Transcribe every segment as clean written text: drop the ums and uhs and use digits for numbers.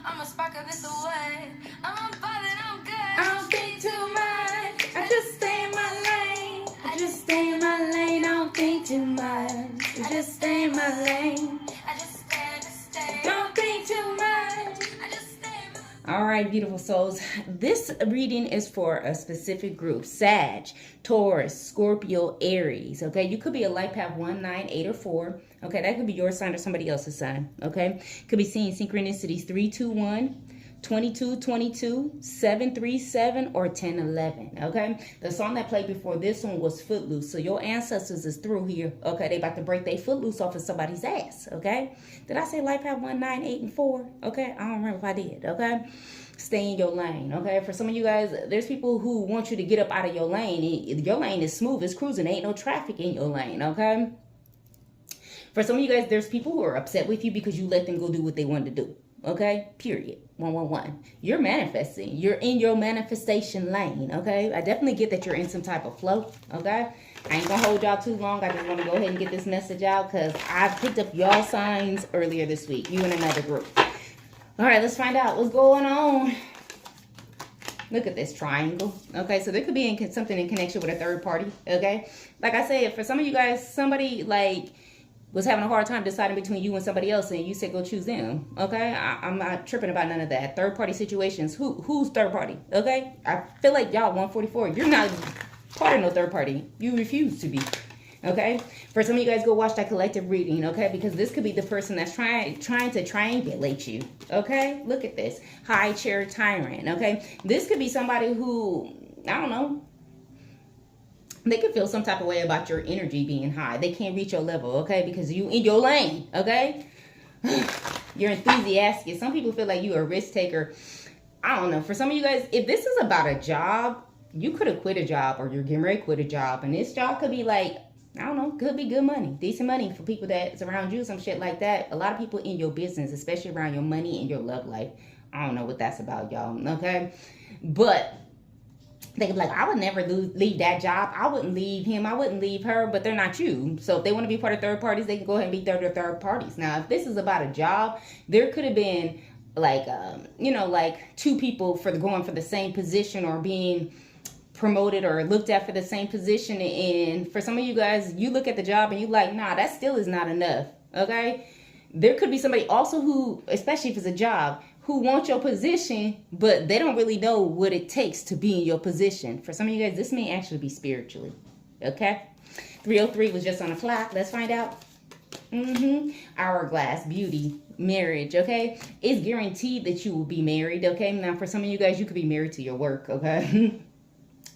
I'm a sparkle this away. I'm bothered, I'm good. I don't think too much. I just stay in my lane. I just stay in my lane. I don't think too much. I just stay in my lane. I just stay. Don't think too much. I just stay in my All right, beautiful souls. This reading is for a specific group. Sag, Taurus, Scorpio, Aries. Okay, you could be a life path 1, 9, 8, or 4. Okay, that could be your sign or somebody else's sign. Okay, could be seeing synchronicities 3, 2, 1. 22, 22, 7, 3, 7, or 10, 11. Okay, the song that played before this one was Footloose. So your ancestors is through here. Okay, they about to break their footloose off of somebody's ass. Okay, did I say life have 1, 9, 8, and 4? Okay, I don't remember if I did. Okay, stay in your lane. Okay, for some of you guys, there's people who want you to get up out of your lane. Your lane is smooth, it's cruising, ain't no traffic in your lane. Okay, for some of you guys, there's people who are upset with you because you let them go do what they wanted to do. Okay, period. 111. You're manifesting. You're in your manifestation lane. Okay, I definitely get that you're in some type of flow. Okay, I ain't gonna hold y'all too long. I just want to go ahead and get this message out because I picked up y'all signs earlier this week. You in another group. All right, let's find out what's going on. Look at this triangle. Okay, so there could be something in connection with a third party. Okay, like I said, for some of you guys, somebody like was having a hard time deciding between you and somebody else, and you said go choose them. Okay, I'm not tripping about none of that. Third party situations. Who's third party? Okay, I feel like y'all 144. You're not part of no third party. You refuse to be. Okay, for some of you guys, go watch that collective reading. Okay, because this could be the person that's trying to triangulate you. Okay, look at this high chair tyrant. Okay, this could be somebody who, I don't know, they can feel some type of way about your energy being high. They can't reach your level, okay? Because you in your lane, okay? You're enthusiastic. Some people feel like you're a risk taker. I don't know. For some of you guys, if this is about a job, you could have quit a job or you're getting ready to quit a job. And this job could be like, I don't know, could be good money, decent money for people that's around you, some shit like that. A lot of people in your business, especially around your money and your love life. I don't know what that's about, y'all, okay? But they could be like, I would never leave that job. I wouldn't leave him. I wouldn't leave her, but they're not you. So if they want to be part of third parties, they can go ahead and be third parties. Now, if this is about a job, there could have been like, like two people going for the same position or being promoted or looked at for the same position. And for some of you guys, you look at the job and you're like, nah, that still is not enough. Okay. There could be somebody also who, especially if it's a job, who want your position, but they don't really know what it takes to be in your position. For some of you guys, this may actually be spiritually. Okay? 303 was just on the clock. Let's find out. Hourglass, beauty, marriage, okay? It's guaranteed that you will be married, okay? Now, for some of you guys, you could be married to your work, okay?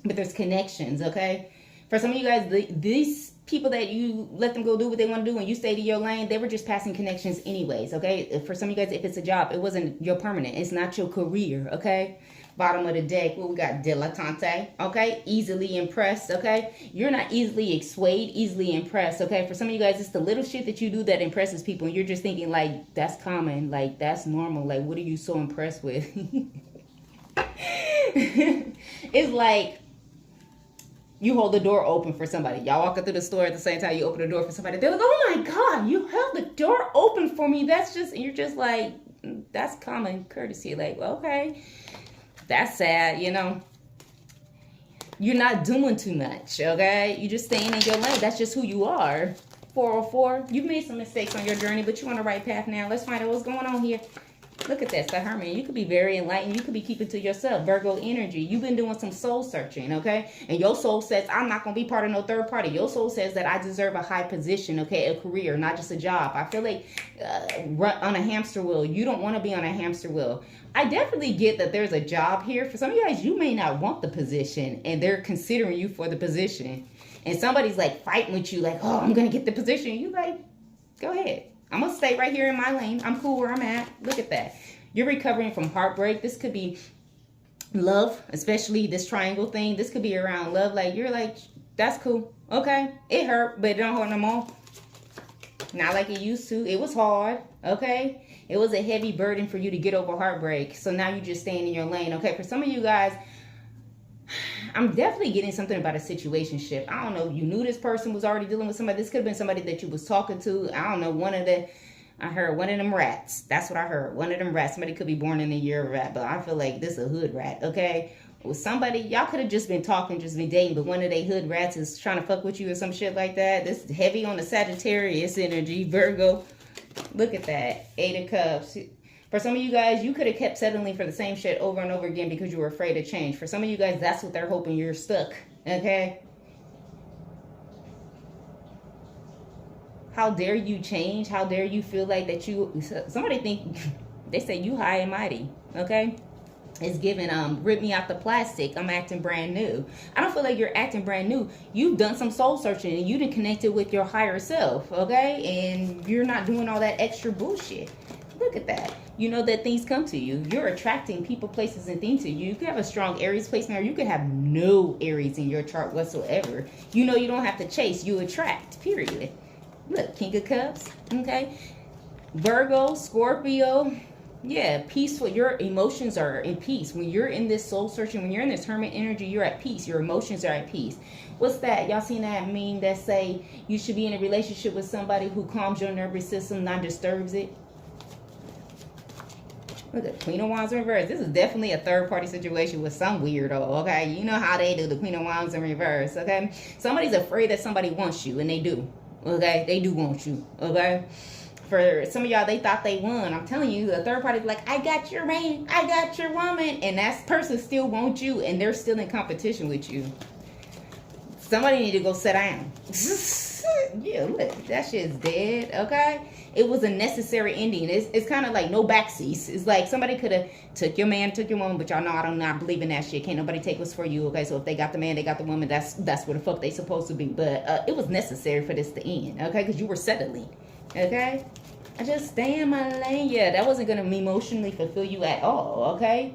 But there's connections, okay? For some of you guys, these people that you let them go do what they want to do and you stayed in your lane, they were just passing connections anyways, okay? For some of you guys, if it's a job, it wasn't your permanent. It's not your career, okay? Bottom of the deck, what we got? Dilettante, okay? Easily impressed, okay? You're not easily swayed, easily impressed, okay? For some of you guys, it's the little shit that you do that impresses people, and you're just thinking, like, that's common, like, that's normal. Like, what are you so impressed with? It's like, you hold the door open for somebody. Y'all walking through the store at the same time you open the door for somebody. They're like, oh my God, you held the door open for me. That's just, you're just like, that's common courtesy. Like, okay, that's sad, you know. You're not doing too much, okay? You're just staying in your lane. That's just who you are. 404, you've made some mistakes on your journey, but you're on the right path now. Let's find out what's going on here. Look at this, the Hermit. You could be very enlightened. You could be keeping to yourself. Virgo energy. You've been doing some soul searching, okay? And your soul says, I'm not going to be part of no third party. Your soul says that I deserve a high position, okay? A career, not just a job. I feel like on a hamster wheel. You don't want to be on a hamster wheel. I definitely get that there's a job here. For some of you guys, you may not want the position, and they're considering you for the position. And somebody's like fighting with you, like, oh, I'm going to get the position. You like, go ahead. I'm going to stay right here in my lane. I'm cool where I'm at. Look at that. You're recovering from heartbreak. This could be love, especially this triangle thing. This could be around love. Like, you're like, that's cool. Okay. It hurt, but it don't hurt no more. Not like it used to. It was hard. Okay. It was a heavy burden for you to get over heartbreak. So now you're just staying in your lane. Okay. For some of you guys, I'm definitely getting something about a situationship. I don't know. You knew this person was already dealing with somebody. This could have been somebody that you was talking to. I don't know. One of the I heard one of them rats. That's what I heard. One of them rats. Somebody could be born in the year of rat, but I feel like this is a hood rat, okay? Well, somebody, y'all could have just been talking, just been dating, but one of they hood rats is trying to fuck with you or some shit like that. This is heavy on the Sagittarius energy, Virgo. Look at that. 8 of Cups. For some of you guys, you could have kept settling for the same shit over and over again because you were afraid of change. For some of you guys, that's what they're hoping. You're stuck, okay? How dare you change? How dare you feel like that you... Somebody think... They say you high and mighty, okay? It's given, rip me out the plastic. I'm acting brand new. I don't feel like you're acting brand new. You've done some soul searching and you done connected with your higher self, okay? And you're not doing all that extra bullshit. Look at that. You know that things come to you. You're attracting people, places, and things to you. You could have a strong Aries placement, or you could have no Aries in your chart whatsoever. You know you don't have to chase. You attract, period. Look, King of Cups, okay? Virgo, Scorpio, yeah, peaceful. Your emotions are in peace. When you're in this soul searching, when you're in this hermit energy, you're at peace. Your emotions are at peace. What's that? Y'all seen that meme that say you should be in a relationship with somebody who calms your nervous system, not disturbs it? Look at Queen of Wands in reverse. This is definitely a third-party situation with some weirdo, okay? You know how they do the Queen of Wands in reverse, okay? Somebody's afraid that somebody wants you, and they do, okay? They do want you, okay? For some of y'all, they thought they won. I'm telling you, the third party is like, I got your man, I got your woman, and that person still wants you, and they're still in competition with you. Somebody need to go sit down. Yeah, look, that shit's dead, okay? It was a necessary ending. It's kind of like no backseats. It's like somebody could have took your man, took your woman, but y'all know I do not believe in that shit. Can't nobody take what's for you, okay? So if they got the man, they got the woman, that's where the fuck they supposed to be. But it was necessary for this to end, okay? Because you were settling, okay? I just stay in my lane. Yeah, that wasn't going to emotionally fulfill you at all, okay?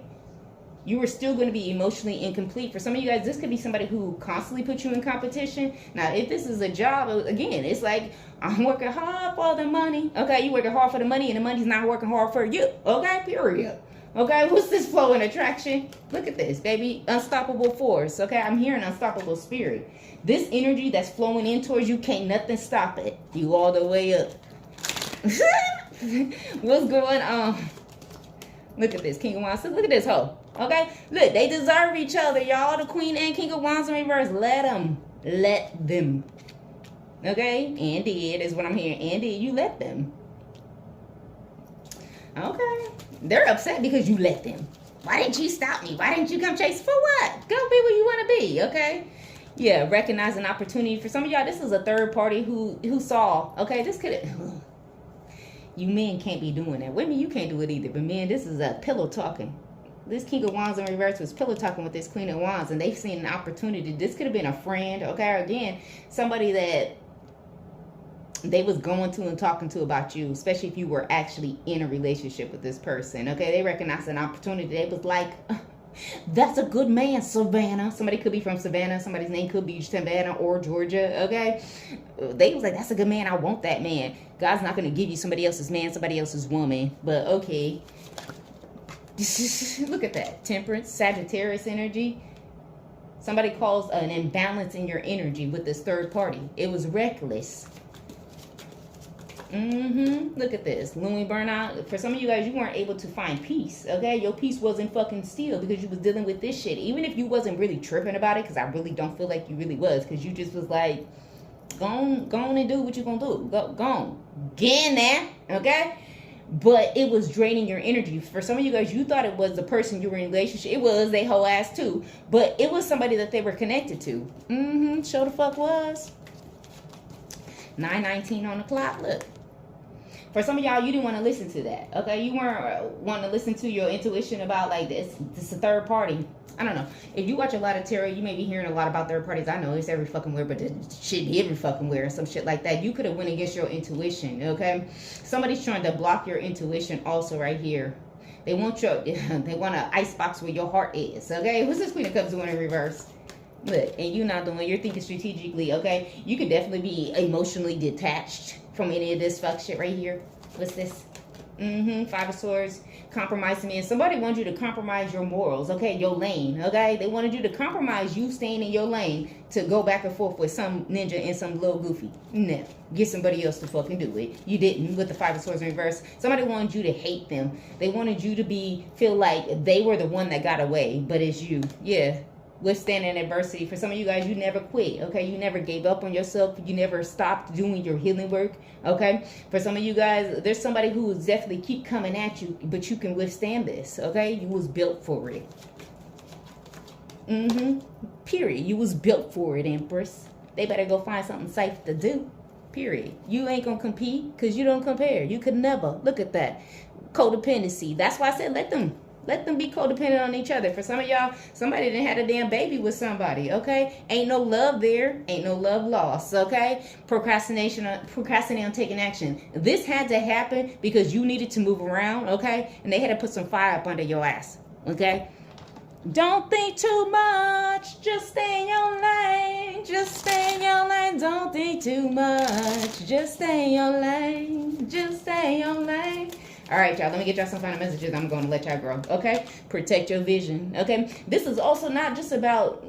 You were still going to be emotionally incomplete. For some of you guys, this could be somebody who constantly puts you in competition. Now, if this is a job, again, it's like, I'm working hard for the money. Okay, you working hard for the money, and the money's not working hard for you. Okay, period. Okay, what's this flow and attraction? Look at this, baby. Unstoppable force. Okay, I'm hearing unstoppable spirit. This energy that's flowing in towards you, can't nothing stop it. You all the way up. What's going on? Look at this, King of Wands. Look at this hoe. Okay, look, they deserve each other, y'all. The Queen and King of Wands in reverse. Let them. Okay, and did is what I'm hearing. And did you let them? Okay, they're upset because you let them. Why didn't you stop me? Why didn't you come chase? For what? Go be where you want to be. Okay. Yeah, recognize an opportunity. For some of y'all, this is a third party who saw. Okay, this could. You men can't be doing that. Women, you can't do it either. But men, this is a pillow talking. This King of Wands in reverse was pillow talking with this Queen of Wands, and they've seen an opportunity. This could have been a friend, okay? Or again, somebody that they was going to and talking to about you, especially if you were actually in a relationship with this person, okay? They recognized an opportunity. They was like, that's a good man, Savannah. Somebody could be from Savannah. Somebody's name could be Savannah or Georgia, okay? They was like, that's a good man. I want that man. God's not going to give you somebody else's man, somebody else's woman, but okay. Look at that. Temperance, Sagittarius energy. Somebody caused an imbalance in your energy with this third party. It was reckless. Look at this. Lonely burnout. For some of you guys, you weren't able to find peace, okay? Your peace wasn't fucking still because you was dealing with this shit. Even if you wasn't really tripping about it, because I really don't feel like you really was, because you just was like, go on and do what you gonna do. Go on. Get in there, okay? But it was draining your energy. For some of you guys, you thought it was the person you were in a relationship. It was they whole ass too. But it was somebody that they were connected to. Sure the fuck was. 9:19 on the clock. Look. For some of y'all, you didn't want to listen to that. Okay? You weren't wanting to listen to your intuition about like this. This is a third party. I don't know. If you watch a lot of tarot, you may be hearing a lot about third parties. I know it's every fucking where, but it should be every fucking where and some shit like that. You could have went against your intuition, okay? Somebody's trying to block your intuition also right here. They want they want an icebox where your heart is, okay? What's this Queen of Cups doing in reverse? Look, and you're not doing, you're thinking strategically, okay? You could definitely be emotionally detached from any of this fuck shit right here. What's this? Five of Swords, compromising me. And somebody wants you to compromise your morals, okay? Your lane, okay? They wanted you to compromise you staying in your lane to go back and forth with some ninja and some little goofy. No. Get somebody else to fucking do it. You didn't with the Five of Swords in reverse. Somebody wanted you to hate them. They wanted you to feel like they were the one that got away, but it's you. Yeah. Withstanding adversity. For some of you guys, you never quit, okay? You never gave up on yourself. You never stopped doing your healing work, okay? For some of you guys, there's somebody who will definitely keep coming at you, but you can withstand this, okay? You was built for it. Period. You was built for it, Empress. They better go find something safe to do. Period. You ain't gonna compete because you don't compare. You could never. Look at that. Codependency. That's why I said let them be codependent on each other. For some of y'all, somebody didn't have a damn baby with somebody, okay? Ain't no love there. Ain't no love lost, okay? Procrastinating on taking action. This had to happen because you needed to move around, okay? And they had to put some fire up under your ass, okay? Don't think too much. Just stay in your lane. Just stay in your lane. Don't think too much. Just stay in your lane. Just stay in your lane. All right, y'all, let me get y'all some final messages. I'm going to let y'all grow, okay? Protect your vision, okay? This is also not just about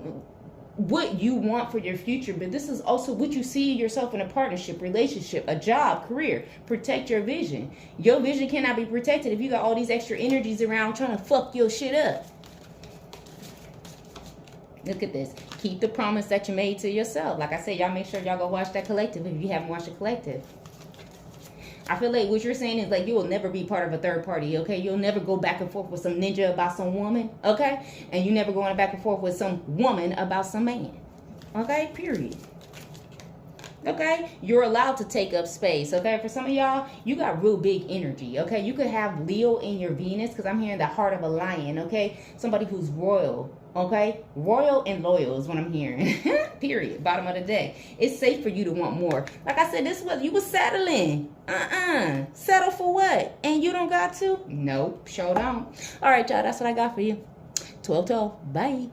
what you want for your future, but this is also what you see yourself in a partnership, relationship, a job, career. Protect your vision. Your vision cannot be protected if you got all these extra energies around trying to fuck your shit up. Look at this. Keep the promise that you made to yourself. Like I said, y'all make sure y'all go watch that collective if you haven't watched the collective. I feel like what you're saying is like you will never be part of a third party, okay? You'll never go back and forth with some ninja about some woman, okay? And you never going back and forth with some woman about some man, okay? Period. Okay? You're allowed to take up space, okay? For some of y'all, you got real big energy, okay? You could have Leo in your Venus because I'm hearing the heart of a lion, okay? Somebody who's royal, okay? Royal and loyal is what I'm hearing. Period. Bottom of the deck. It's safe for you to want more. Like I said, this was you was settling. Settle for what? And you don't got to? Nope. Sure don't. All right, y'all. That's what I got for you. 12-12. Bye.